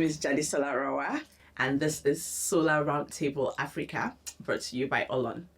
is Jadi Solarawa, and this is Solar Roundtable Africa, brought to you by Olon.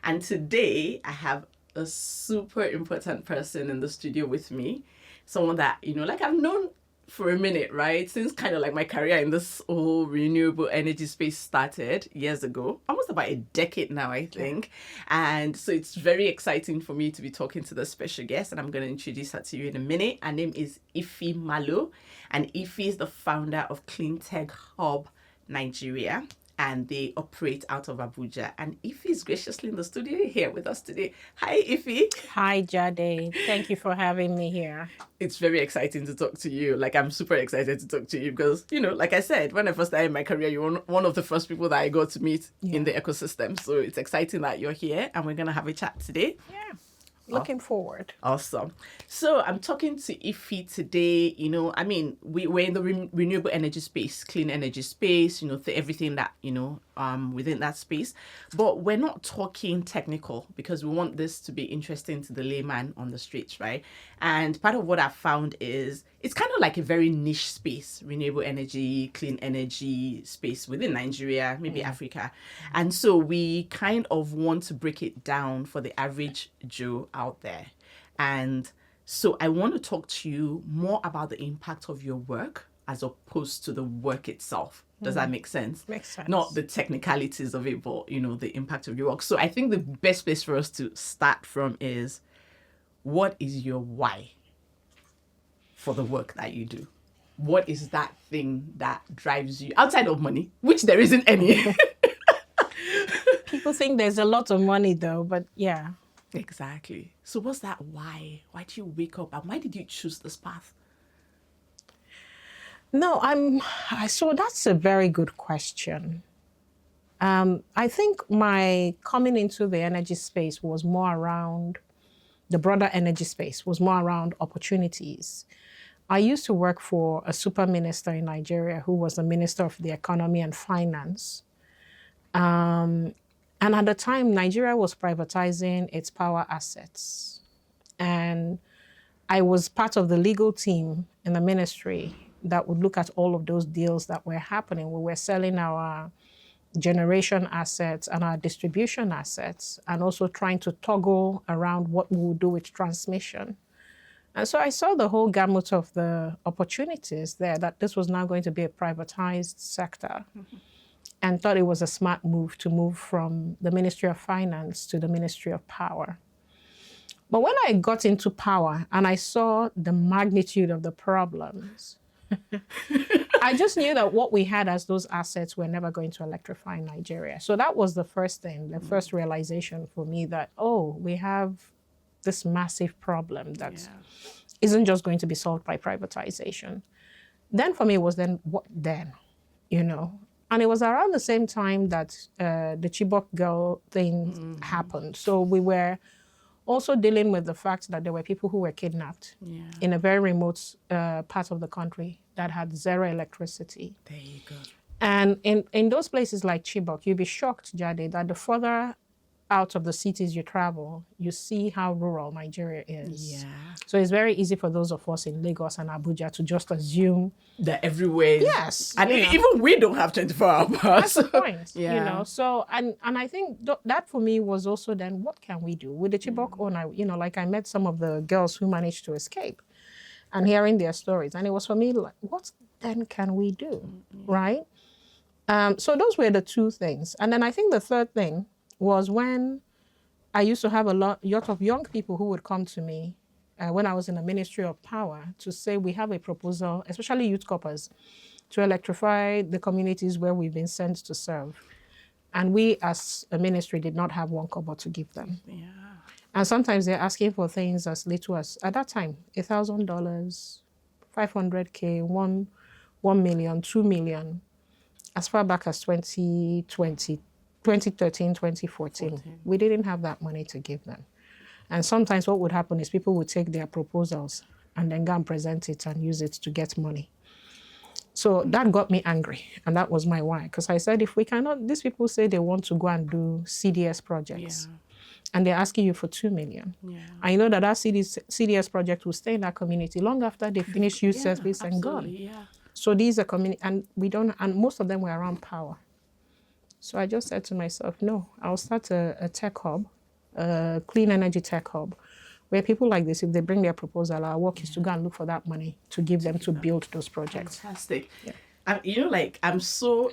And today I have a super important person in the studio with me, someone that, like I've known for a minute, right? Since kind of like my career in this whole renewable energy space started years ago, almost about a decade now, I think. And so it's very exciting for me to be talking to the special guest, and I'm going to introduce her to you in a minute. Her name is Ifeoma Malo, and Ife is the founder of Clean Tech Hub Nigeria, and they operate out of Abuja. And Ife is graciously in the studio here with us today. Hi, Ife. Hi, Jade. Thank you for having me here. It's very exciting to talk to you. Like, I'm super excited to talk to you because, like I said, when I first started my career, you were one of the first people that I got to meet in the ecosystem. So it's exciting that you're here and we're going to have a chat today. Yeah. Looking forward. Awesome. So I'm talking to Ife today. We're in the renewable energy space, clean energy space, everything that, within that space. But we're not talking technical because we want this to be interesting to the layman on the streets, right? And part of what I've found is it's kind of like a very niche space, renewable energy, clean energy space within Nigeria, maybe Africa. And so we kind of want to break it down for the average Joe out there. And so I want to talk to you more about the impact of your work as opposed to the work itself. Does that make sense? Makes sense. Not the technicalities of it, but, the impact of your work. So I think the best place for us to start from is, what is your why for the work that you do? What is that thing that drives you outside of money, which there isn't any? People think there's a lot of money though, but yeah. Exactly. So what's that why? Why do you wake up and why did you choose this path? No, so that's a very good question. I think my coming into the energy space was more around the broader energy space, was more around opportunities. I used to work for a super minister in Nigeria who was the Minister of the Economy and Finance. And at the time, Nigeria was privatizing its power assets. And I was part of the legal team in the ministry that would look at all of those deals that were happening. We were selling our generation assets and our distribution assets, and also trying to toggle around what we would do with transmission. And so I saw the whole gamut of the opportunities there, that this was now going to be a privatized sector, and thought it was a smart move to move from the Ministry of Finance to the Ministry of Power. But when I got into power and I saw the magnitude of the problems, I just knew that what we had as those assets were never going to electrify Nigeria. So that was the first thing, the first realization for me that, we have this massive problem that isn't just going to be solved by privatization. Then for me, it was what then, And it was around the same time that the Chibok girl thing happened. So we were also dealing with the fact that there were people who were kidnapped in a very remote part of the country that had zero electricity. There you go. And in those places like Chibok, you'd be shocked, Jade, that the further out of the cities you travel, you see how rural Nigeria is. Yeah. So it's very easy for those of us in Lagos and Abuja to just assume that everywhere. Yes. And even we don't have 24-hour powers. That's the point. So, and I think that for me was also then, what can we do? With the Chibok owner, like I met some of the girls who managed to escape and hearing their stories. And it was for me like, what then can we do, right? So those were the two things. And then I think the third thing was when I used to have a lot of young people who would come to me when I was in the Ministry of Power to say, we have a proposal, especially youth corpers, to electrify the communities where we've been sent to serve. And we as a ministry did not have one kobo to give them. Yeah. And sometimes they're asking for things as little as, at that time, $1,000, $500K, 1 million, 2 million, as far back as 2013, 2014. We didn't have that money to give them. And sometimes what would happen is people would take their proposals and then go and present it and use it to get money. So that got me angry. And that was my why. Because I said, if we cannot, these people say they want to go and do CDS projects. And they're asking you for 2 million. I know that CDS project will stay in that community long after they finish youth service and gone. So these are community, and most of them were around power. So I just said to myself, no, I'll start a tech hub, a clean energy tech hub, where people like this, if they bring their proposal, our work is to go and look for that money to give them to build those projects. Fantastic. Yeah. I'm so,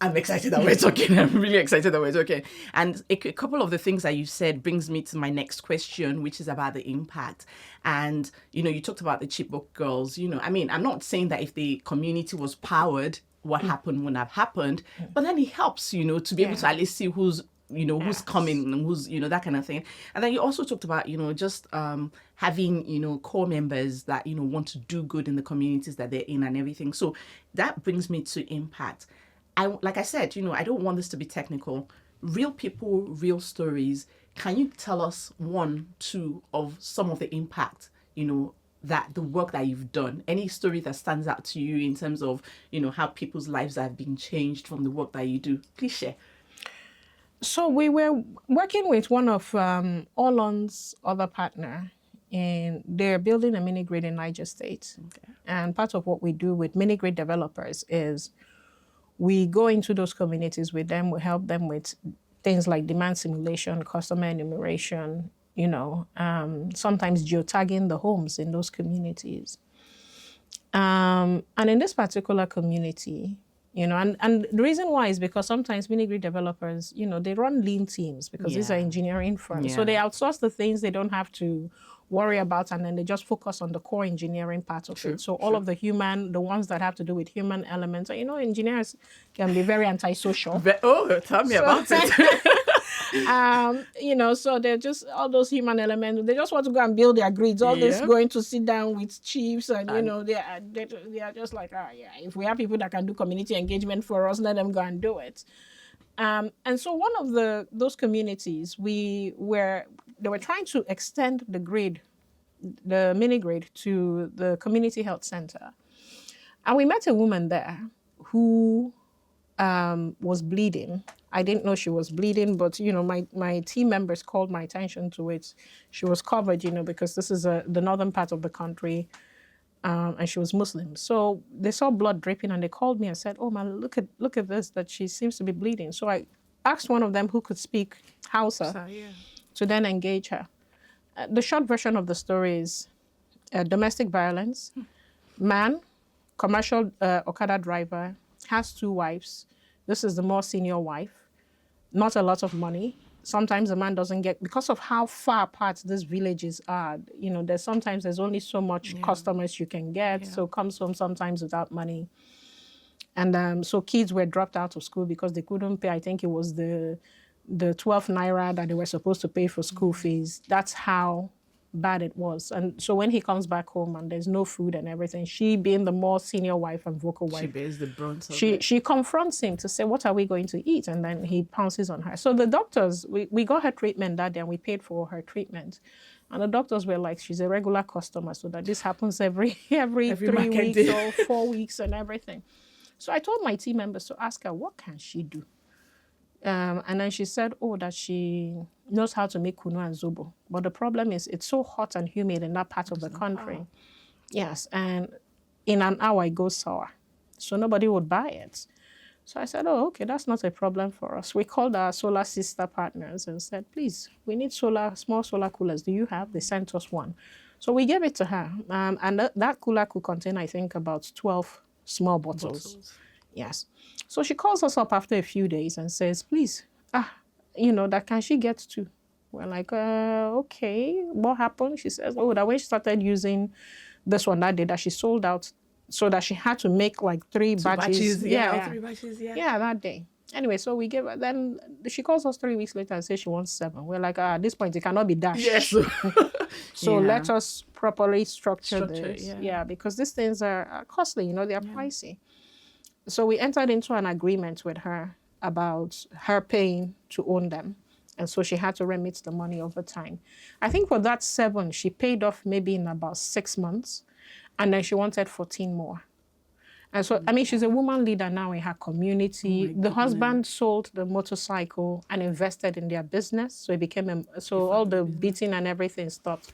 I'm excited that we're talking. I'm really excited that we're talking. And a couple of the things that you said brings me to my next question, which is about the impact. And, you talked about the chipbook girls. I'm not saying that if the community was powered, what happened wouldn't have happened. But then it helps, to be able to at least see who's coming and who's, that kind of thing. And then you also talked about, just having, core members that, want to do good in the communities that they're in and everything. So that brings me to impact. Like I said, I don't want this to be technical. Real people, real stories. Can you tell us 1, 2 of some of the impact, that the work that you've done? Any story that stands out to you in terms of, how people's lives have been changed from the work that you do? Please share. So we were working with one of Olon's other partner, and they're building a mini grid in Niger State. Okay. And part of what we do with mini grid developers is we go into those communities with them, we help them with things like demand simulation, customer enumeration, sometimes geotagging the homes in those communities. And in this particular community, and the reason why is because sometimes mini grid developers, they run lean teams because these are engineering firms. Yeah. So they outsource the things they don't have to worry about, and then they just focus on the core engineering part of it. So all of the ones that have to do with human elements, engineers can be very antisocial. Tell me about it. So they're just all those human elements. They just want to go and build their grids. All this going to sit down with chiefs, and they are just like, if we have people that can do community engagement for us, let them go and do it. And so one of those communities, they were trying to extend the grid, the mini grid, to the community health center, and we met a woman there who was bleeding. I didn't know she was bleeding, but my team members called my attention to it. She was covered, because this is the northern part of the country, and she was Muslim. So they saw blood dripping, and they called me and said, "Oh man, look at this! That she seems to be bleeding." So I asked one of them who could speak Hausa to then engage her. The short version of the story is domestic violence. Man, commercial Okada driver, has 2 wives. This is the more senior wife. Not a lot of money. Sometimes the man doesn't get, because of how far apart these villages are, there's only so much customers you can get. So comes home sometimes without money. And so kids were dropped out of school because they couldn't pay. I think it was the 12 naira that they were supposed to pay for school fees. That's how bad it was. And so when he comes back home and there's no food and everything, she, being the more senior wife and vocal wife, she bears the brunt of it. She confronts him to say, what are we going to eat? And then he pounces on her. So the doctors, we got her treatment that day, and we paid for her treatment. And the doctors were like, she's a regular customer, so that this happens every 3 weeks or 4 weeks and everything. So I told my team members to ask her, what can she do? And then she said, that she knows how to make kunu and zobo. But the problem is it's so hot and humid in that part of the country. Yes, and in an hour it goes sour. So nobody would buy it. So I said, okay, that's not a problem for us. We called our solar sister partners and said, please, we need small solar coolers. Do you have? They sent us one. So we gave it to her. And that cooler could contain, I think, about 12 small bottles. Yes. So she calls us up after a few days and says, please, that can she get 2? We're like, okay, what happened? She says, that when she started using this one that day, that she sold out, so that she had to make like 3 batches. 3 batches, Yeah, that day. Anyway, so we gave her, then she calls us 3 weeks later and says she wants 7. We're like, at this point, it cannot be dashed. Yes. So let us properly structure this. Yeah, because these things are costly, they are pricey. So we entered into an agreement with her about her paying to own them. And so she had to remit the money over time. I think for that 7, she paid off maybe in about 6 months. And then she wanted 14 more. And so, I mean, she's a woman leader now in her community. Oh my The husband goodness. sold the motorcycle and invested in their business. So it became so all the beating and everything stopped.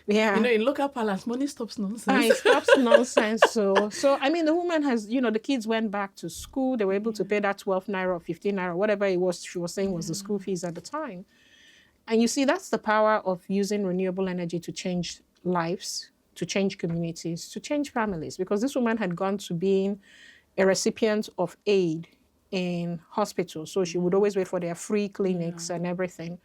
Yeah. You know, in local parlance, money stops And nonsense. it stops nonsense. So I mean, the woman has, the kids went back to school. They were able to pay that 12 naira or 15 naira, whatever it was she was saying was the school fees at the time. And you see, that's the power of using renewable energy to change lives, to change communities, to change families. Because this woman had gone to being a recipient of aid in hospitals. So she would always wait for their free clinics and everything.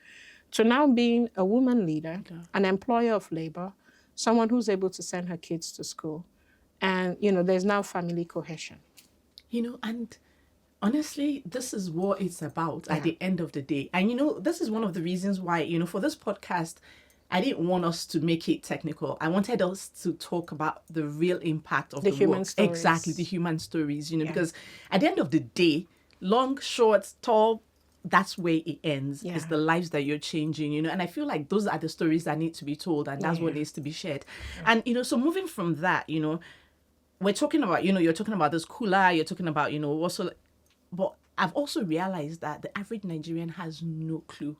To now being a woman leader, an employer of labor, someone who's able to send her kids to school. And, there's now family cohesion. And honestly, this is what it's about at the end of the day. And, this is one of the reasons why, for this podcast, I didn't want us to make it technical. I wanted us to talk about the real impact of the human work. stories. Exactly, the human stories, because at the end of the day, long, short, tall, that's where it ends. Yeah. It's the lives that you're changing, and I feel like those are the stories that need to be told, and that's what needs to be shared. And, so moving from that, we're talking about, you're talking about this cooler, you're talking about, also, but I've also realized that the average Nigerian has no clue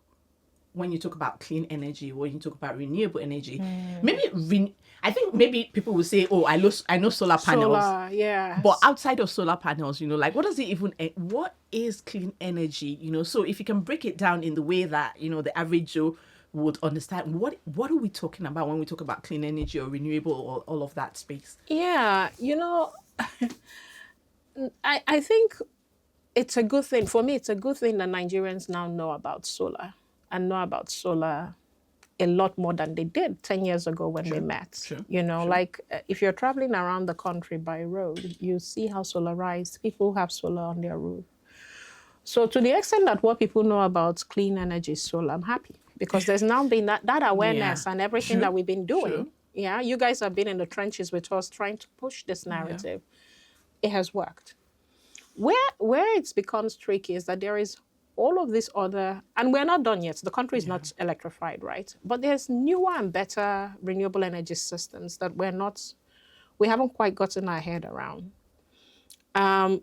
when you talk about clean energy, when you talk about renewable energy. I think maybe people will say, oh, I know solar panels. Solar, yeah. But outside of solar panels, what does it even, what is clean energy? So if you can break it down in the way that, the average Joe would understand, what are we talking about when we talk about clean energy or renewable or all of that space? Yeah, I think it's a good thing. For me, it's a good thing that Nigerians now know about solar and know about solar a lot more than they did 10 years ago when we met. Sure. Like if you're traveling around the country by road, you see how solarized people have solar on their roof. So to the extent that what people know about clean energy is solar, I'm happy because there's now been that awareness and everything that we've been doing. Yeah, you guys have been in the trenches with us trying to push this narrative. It has worked. Where it becomes tricky is that there is all of this other, and we're not done yet. The country is not electrified, right? But there's newer and better renewable energy systems that we haven't quite gotten our head around.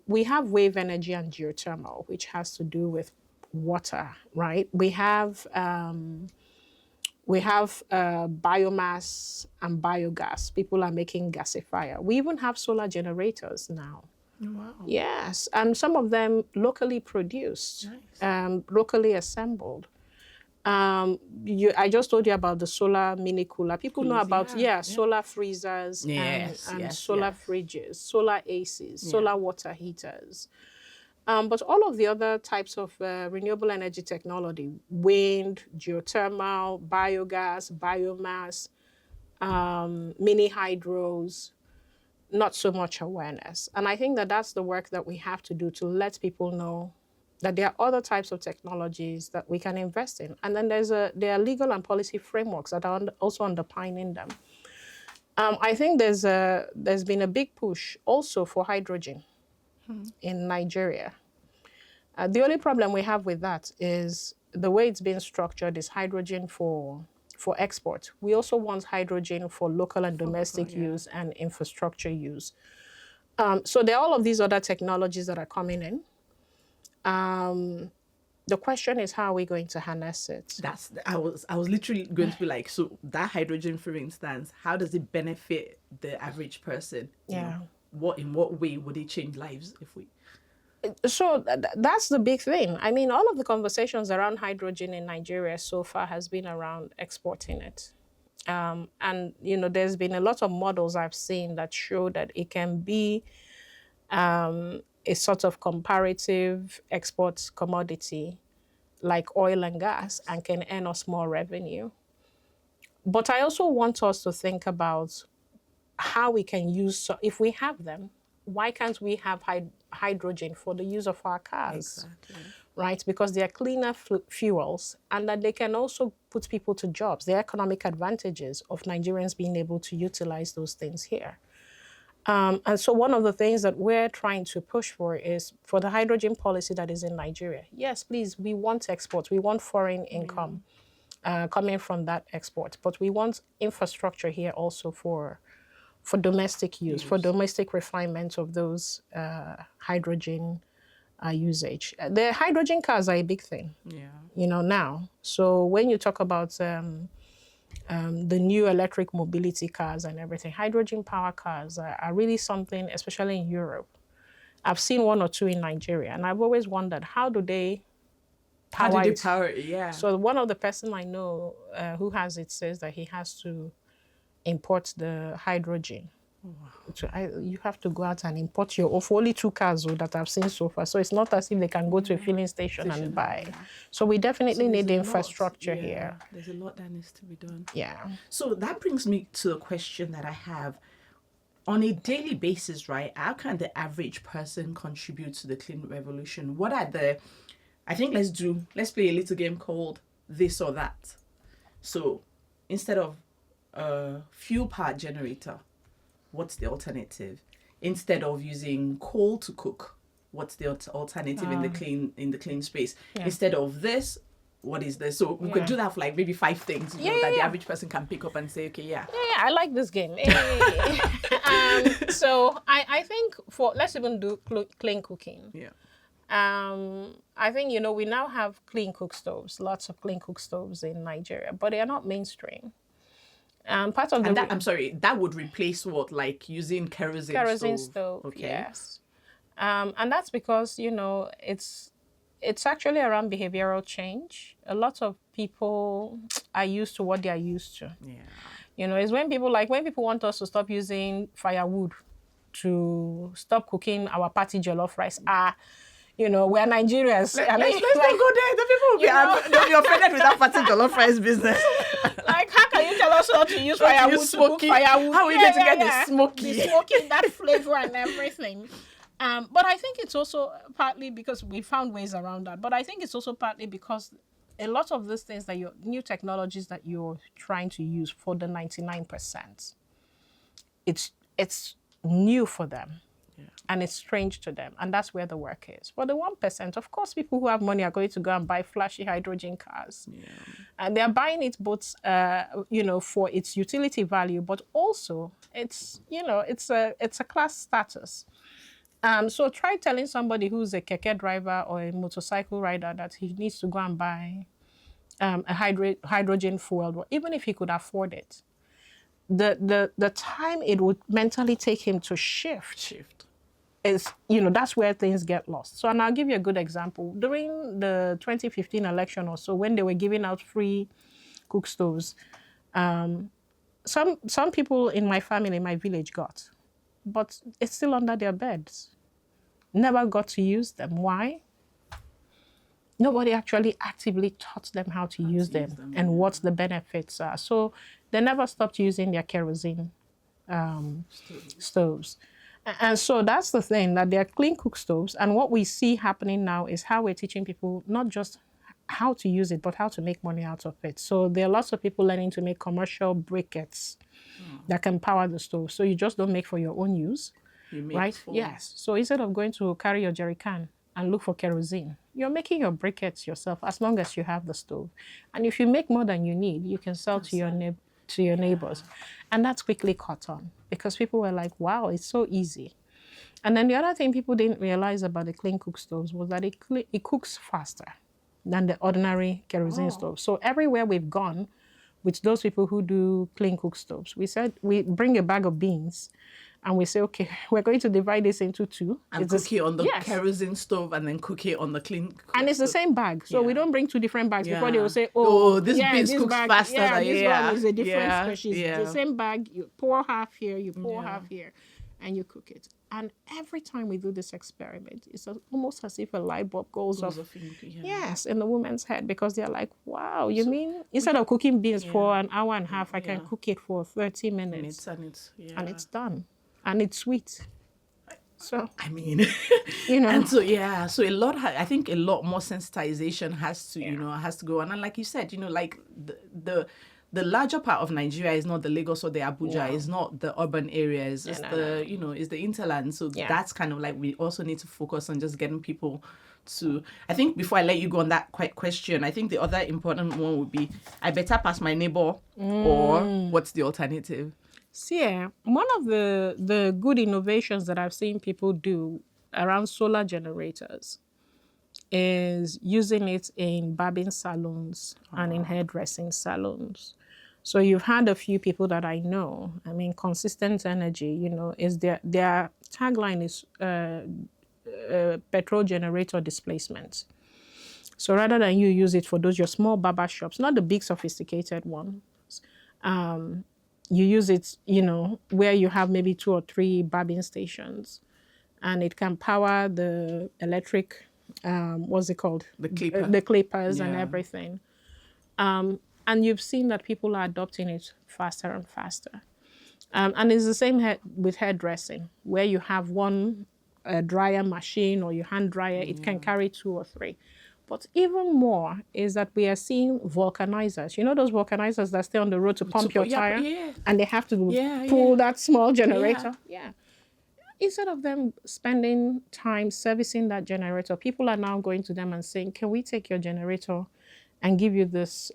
We have wave energy and geothermal, which has to do with water, right? We have biomass and biogas. People are making gasifier. We even have solar generators now. Wow. Yes, and some of them locally produced, locally assembled. I just told you about the solar mini cooler. People know about solar freezers and solar fridges, solar ACs, solar water heaters. But all of the other types of renewable energy technology, wind, geothermal, biogas, biomass, mini hydros, not so much awareness. And I think that that's the work that we have to do to let people know that there are other types of technologies that we can invest in. And then there are legal and policy frameworks that are also underpinning them. I think there's been a big push also for hydrogen in Nigeria. The only problem we have with that is the way it's been structured is hydrogen for export. We also want hydrogen for local and domestic use and infrastructure use. So there are all of these other technologies that are coming in. The question is, how are we going to harness it? I was literally going to be like, so that hydrogen, for instance, how does it benefit the average person? Yeah. In what way would it change lives if we? So that's the big thing. I mean, all of the conversations around hydrogen in Nigeria so far has been around exporting it. And, there's been a lot of models I've seen that show that it can be a sort of comparative export commodity like oil and gas and can earn us more revenue. But I also want us to think about how we can use, if we have them, why can't we have hydrogen for the use of our cars? Exactly. Right? Because they are cleaner fuels and that they can also put people to jobs. The economic advantages of Nigerians being able to utilize those things here. And so one of the things that we're trying to push for is for the hydrogen policy that is in Nigeria. Yes, please, we want exports. We want foreign income coming from that export. But we want infrastructure here also for for domestic use, for domestic refinement of those hydrogen usage. The hydrogen cars are a big thing, now. So when you talk about the new electric mobility cars and everything, hydrogen power cars are really something, especially in Europe. I've seen one or two in Nigeria, and I've always wondered, how do they power it? Yeah. So one of the person I know who has it says that he has to import the hydrogen. So you have to go out and import your for only 2 cars that I've seen so far. So it's not as if they can go to a filling station and buy. So we definitely need the infrastructure here. There's a lot that needs to be done. Yeah. So that brings me to a question that I have. On a daily basis, right, how can the average person contribute to the clean revolution? What are I think let's play a little game called this or that. So instead of a fuel powered generator, what's the alternative? Instead of using coal to cook, what's the alternative in the clean space? Yeah. Instead of this, what is this? So we could do that for like maybe 5 things that the average person can pick up and say, okay, yeah, I like this game. So I think let's even do clean cooking. Yeah. I think, we now have clean cook stoves, lots of clean cook stoves in Nigeria, but they are not mainstream. Part of I'm sorry, that would replace what, like using kerosene stove. Okay. Yes. And that's because, it's actually around behavioral change. A lot of people are used to what they are used to. Yeah. It's when people want us to stop using firewood, to stop cooking our party jollof rice. We're Nigerians. Let's not go there. The people will be offended with that party jollof rice business. Like, how can you tell us not to use firewood to cook firewood? How are we going to get the smoky? The smoky, that flavor and everything. But I think it's also partly because we found ways around that. But I think it's also partly because a lot of these things new technologies that you're trying to use for the 99%, it's new for them. Yeah. And it's strange to them. And that's where the work is. For the 1%, of course, people who have money are going to go and buy flashy hydrogen cars. Yeah. And they're buying it both, for its utility value, but also it's a class status. So try telling somebody who's a keke driver or a motorcycle rider that he needs to go and buy a hydrogen fuel, even if he could afford it. The time it would mentally take him to shift is, that's where things get lost. So, and I'll give you a good example. During the 2015 election or so, when they were giving out free cook stoves, some people in my family, in my village got, but it's still under their beds. Never got to use them. Why? Nobody actually actively taught them how to use them and what the benefits are. So they never stopped using their kerosene stoves. And so that's the thing, that they're clean cook stoves. And what we see happening now is how we're teaching people not just how to use it, but how to make money out of it. So there are lots of people learning to make commercial briquettes that can power the stove. So you just don't make for your own use, right? Yes. So instead of going to carry your jerry can and look for kerosene, you're making your briquettes yourself as long as you have the stove. And if you make more than you need, you can sell to your neighbors. And that's quickly caught on because people were like, wow, it's so easy. And then the other thing people didn't realize about the clean cook stoves was that it cooks faster than the ordinary kerosene stove. So everywhere we've gone with those people who do clean cook stoves, we said, we bring a bag of beans and we say, okay, we're going to divide this into 2. And cook it on the kerosene stove and then cook it on the clean cook and it's the same bag. So we don't bring 2 different bags before they will say, this beans cooks bag, faster. This one is a different species. The same bag, you pour half here, you pour half here, and you cook it. And every time we do this experiment, it's almost as if a light bulb goes off. Yes, in the woman's head, because they're like, wow, you mean instead of cooking beans for an hour and a half, I can cook it for 30 minutes. And it's done. And it's sweet. So I mean, and so I think a lot more sensitization has to go on. And like you said, like the larger part of Nigeria is not the Lagos or the Abuja, it's not the urban areas, it's it's the hinterland. So that's kind of like, we also need to focus on just getting people to, I think before I let you go on that question, I think the other important one would be, I better pass my neighbor or what's the alternative? See, one of the good innovations that I've seen people do around solar generators is using it in barbing salons and in hairdressing salons. So you've had a few people that I know. I mean, consistent energy, is their tagline is petrol generator displacement. So rather than you use it for those your small barber shops, not the big sophisticated ones, you use it, where you have maybe 2 or 3 barbing stations, and it can power the electric, what's it called? The clipper. The clippers and Yeah. everything. And you've seen that people are adopting it faster and faster. And it's the same with hairdressing, where you have one dryer machine or your hand dryer, it can carry 2 or 3. But even more is that we are seeing vulcanizers. You know those vulcanizers that stay on the road to pump your tire? Yeah. And they have to pull that small generator? Yeah. Instead of them spending time servicing that generator, people are now going to them and saying, can we take your generator and give you this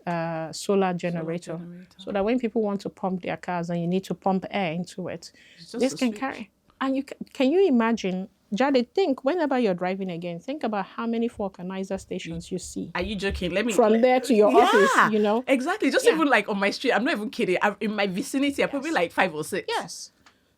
solar generator? So that when people want to pump their cars and you need to pump air into it, this can carry. And can you imagine, Jade, think whenever you're driving again, think about how many vulcanizer stations you see. Are you joking? From there to your office, Exactly. Just even like on my street, I'm not even kidding. In my vicinity, I'm probably like 5 or 6. Yes.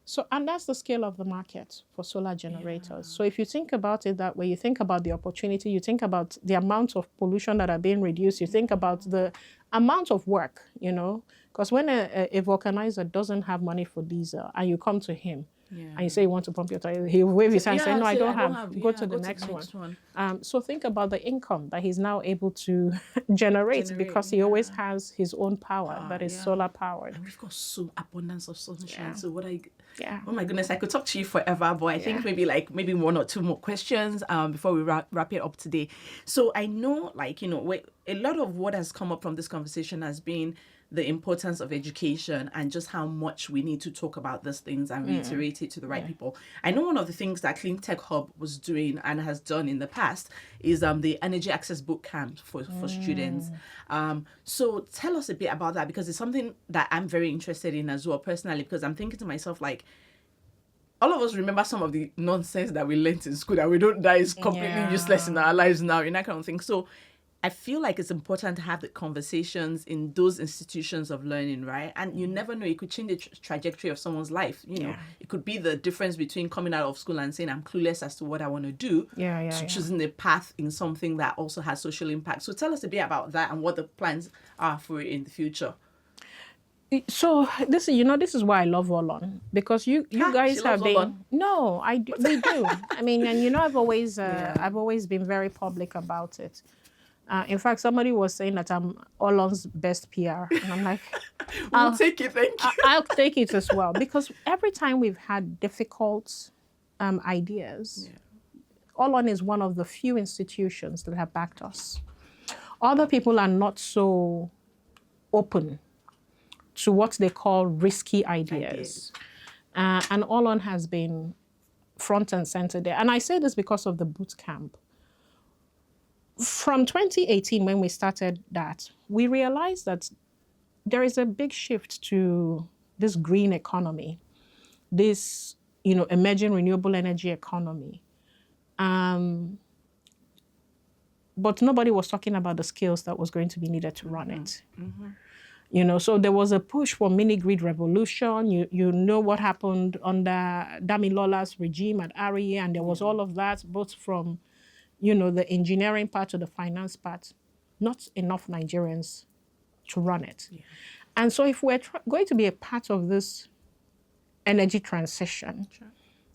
So, and that's the scale of the market for solar generators. So if you think about it that way, you think about the opportunity, you think about the amount of pollution that are being reduced, you think about the amount of work, because when a vulcanizer doesn't have money for diesel and you come to him, and you say you want to pump your tire, he'll wave his hand and say, no, I don't have. Go to the next one. So think about the income that he's now able to generate because he always has his own power that is solar powered. And we've got so abundance of sunshine. So oh my goodness, I could talk to you forever, but I think maybe 1 or 2 more questions before we wrap it up today. So I know, a lot of what has come up from this conversation has been the importance of education and just how much we need to talk about these things and reiterate it to the right people. I know one of the things that Clean Tech Hub was doing and has done in the past is the Energy Access Boot Camp for students. So tell us a bit about that, because it's something that I'm very interested in as well personally, because I'm thinking to myself, all of us remember some of the nonsense that we learned in school that we don't, that is completely useless in our lives now, that kind of thing. So I feel like it's important to have the conversations in those institutions of learning, right? And you never know, it could change the trajectory of someone's life. It could be the difference between coming out of school and saying, I'm clueless as to what I want to do, to choosing a path in something that also has social impact. So tell us a bit about that and what the plans are for it in the future. So this is why I love Olon, because you guys have been Olon. No, we do. I mean, and I've always been very public about it. In fact, somebody was saying that I'm Olon's best PR, and I'm like, I'll take it. Thank you. I'll take it as well, because every time we've had difficult ideas, Olon is one of the few institutions that have backed us. Other people are not so open to what they call risky ideas. And Olon has been front and center there. And I say this because of the boot camp. From 2018, when we started that, we realized that there is a big shift to this green economy, this, emerging renewable energy economy. But nobody was talking about the skills that was going to be needed to run it. So there was a push for mini grid revolution. You know what happened under Damilola's regime at REA, and there was all of that, both from the engineering part to the finance part. Not enough Nigerians to run it. And so if we're going to be a part of this energy transition,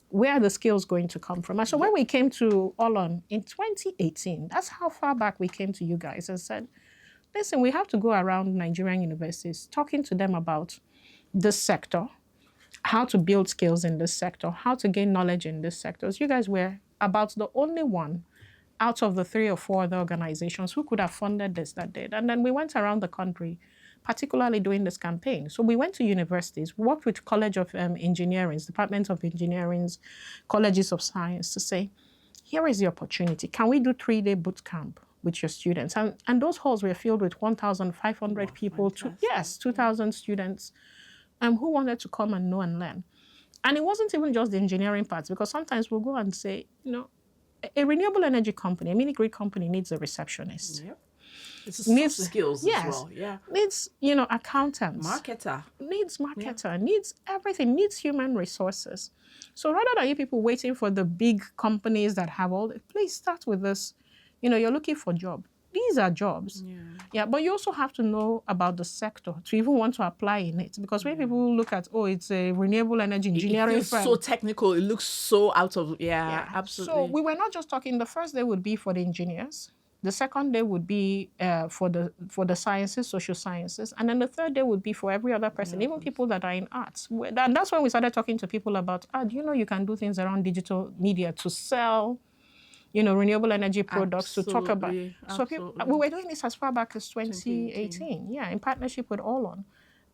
where are the skills going to come from? And so when we came to Olon in 2018, that's how far back we came to you guys and said, listen, we have to go around Nigerian universities, talking to them about this sector, how to build skills in this sector, how to gain knowledge in this sector. You guys were about the only one out of the 3 or 4 other organizations who could have funded this that did. And then we went around the country, particularly doing this campaign. So we went to universities, worked with College of Engineering, Department of Engineering, colleges of science to say, here is the opportunity. Can we do 3-day boot camp with your students? And those halls were filled with 1,500 people, 2,000 students. who wanted to come and know and learn. And it wasn't even just the engineering parts, because sometimes we'll go and say, a renewable energy company, a mini grid company needs a receptionist. Yep. It's soft skills as well. Yeah. Needs, accountants. Needs marketer. Needs everything. Needs human resources. So rather than you people waiting for the big companies that have all, please start with this. You're looking for job. These are jobs. Yeah, but you also have to know about the sector to even want to apply in it. Because when people look at, it's a renewable energy engineering it feels so technical. It looks so out of, absolutely. So we were not just talking, the first day would be for the engineers. The second day would be for the sciences, social sciences. And then the third day would be for every other person, even people that are in arts. And that's when we started talking to people about, do you know you can do things around digital media to sell renewable energy products, to talk about. So we were doing this as far back as 2018, in partnership with Olon.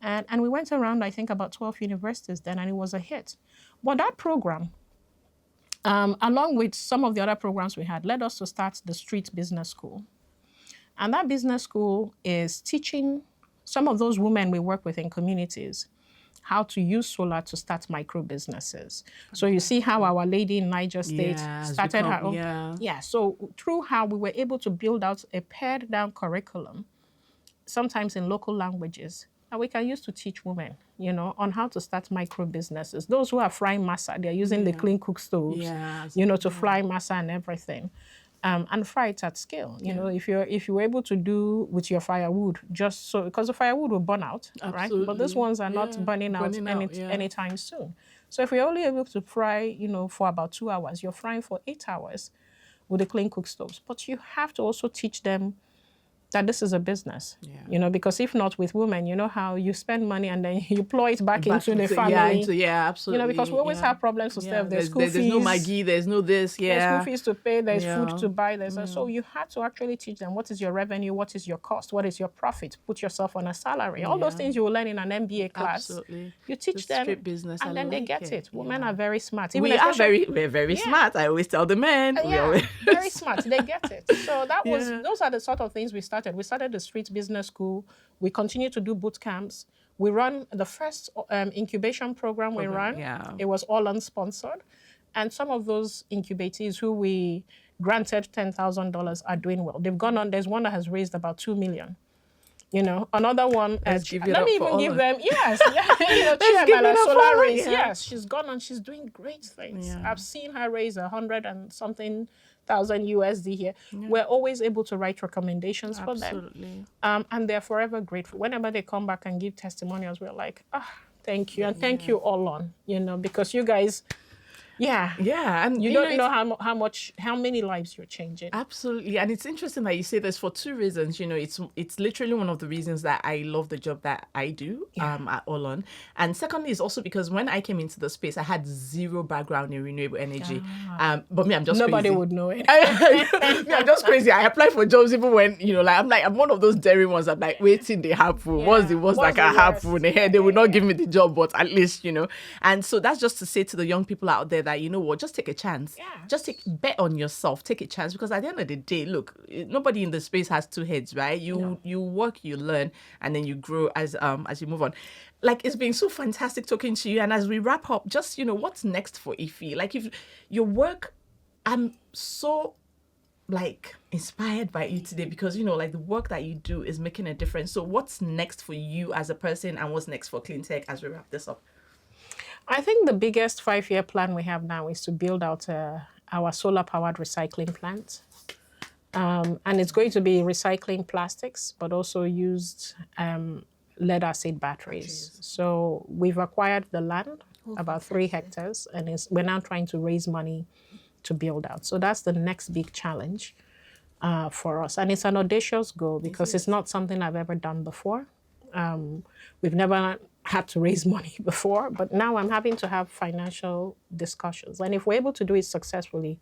And we went around, I think, about 12 universities then, and it was a hit. But that program, along with some of the other programs we had, led us to start the Street Business School. And that business school is teaching some of those women we work with in communities how to use solar to start micro businesses. So you see how Our Lady in Niger State started her own. So through how we were able to build out a pared down curriculum, sometimes in local languages, that we can use to teach women, on how to start micro businesses. Those who are frying masa, they're using the clean cook stoves, to fry masa and everything. And fry it at scale. If you were able to do with your firewood, just so, because the firewood will burn out, right? But these ones are not burning out anytime soon. So if you're only able to fry, for about 2 hours, you're frying for 8 hours with the clean cook stoves. But you have to also teach them that this is a business, because if not with women, how you spend money and then you plow it back into the family. Absolutely. Because we always have problems to serve. There's school fees. There's no Maggie, there's no this, There's school fees to pay, there's food to buy. So you have to actually teach them what is your revenue, what is your cost, what is your profit, put yourself on a salary. All those things you will learn in an MBA class. Absolutely. You teach them, business, and then they get it. Women are very smart. We're very smart. I always tell the men. Very smart. They get it. So those are the sort of things we started. We started the Street Business School. We continue to do boot camps. We run the first incubation program we ran. It was all unsponsored. And some of those incubatees who we granted $10,000 are doing well. They've gone on. There's one that has raised about $2 million. Another one. Let me even give them. Yes. Yes, she's gone on. She's doing great things. I've seen her raise 100 and something thousand USD here. We're always able to write recommendations for them. And they're forever grateful. Whenever they come back and give testimonials, we're like, thank you. And thank you all on, because you guys, and you don't know how many lives you're changing. Absolutely. And it's interesting that you say this for two reasons. It's literally one of the reasons that I love the job that I do at Olon. And secondly, is also because when I came into the space, I had zero background in renewable energy. But me, I'm just Nobody crazy. would know it. Me, I'm just crazy. I applied for jobs even when, I'm one of those daring ones. I'm like, waiting, they happen. What's the worst that can happen? They will not give me the job, but at least, And so that's just to say to the young people out there that, just take a chance. Just bet on yourself. Take a chance, because at the end of the day, look, nobody in the space has two heads, right? You work, you learn, and then you grow as you move on. Like, it's been so fantastic talking to you. And as we wrap up, just what's next for Ife? Like, if your work, I'm so inspired by you today, because the work that you do is making a difference. So what's next for you as a person, and what's next for Clean Tech as we wrap this up? I think the biggest 5-year plan we have now is to build out our solar-powered recycling plant. And it's going to be recycling plastics, but also used lead-acid batteries. So we've acquired the land, about 3 hectares, and we're now trying to raise money to build out. So that's the next big challenge for us. And it's an audacious goal, because it's not something I've ever done before. We've never had to raise money before, but now I'm having to have financial discussions. And if we're able to do it successfully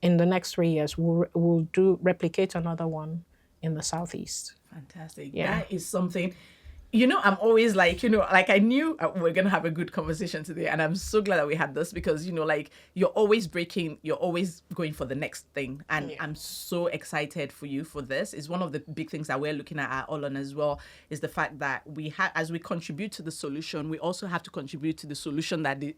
in the next 3 years, we'll replicate another one in the Southeast. Fantastic. Yeah. That is something. I'm always like, I knew we're going to have a good conversation today. And I'm so glad that we had this because, you're always going for the next thing. And I'm so excited for you for this. It's one of the big things that we're looking at Olon as well, is the fact that as we contribute to the solution, we also have to contribute to the solution that the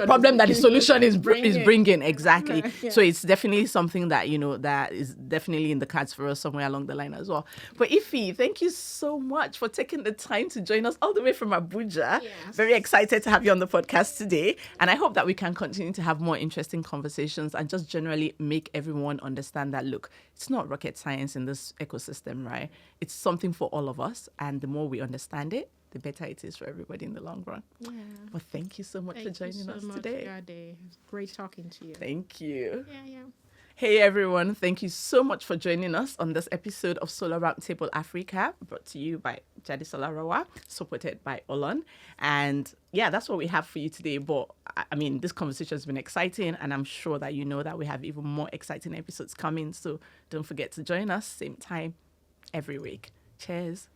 problem that the solution is bringing. Exactly. Yeah. So it's definitely something that, that is definitely in the cards for us somewhere along the line as well. But Ify, thank you so much for taking the time to join us all the way from Abuja. Yes. Very excited to have you on the podcast today. And I hope that we can continue to have more interesting conversations and just generally make everyone understand that, look, it's not rocket science in this ecosystem, right? It's something for all of us. And the more we understand it, the better it is for everybody in the long run. Yeah. Well, thank you so much for joining us today. It's great talking to you. Thank you. Yeah. Hey everyone, thank you so much for joining us on this episode of Solar Roundtable Africa, brought to you by Jadi Solarawa, supported by Olon. And yeah, that's what we have for you today. But I mean, this conversation has been exciting, and I'm sure that you know that we have even more exciting episodes coming. So don't forget to join us same time every week. Cheers.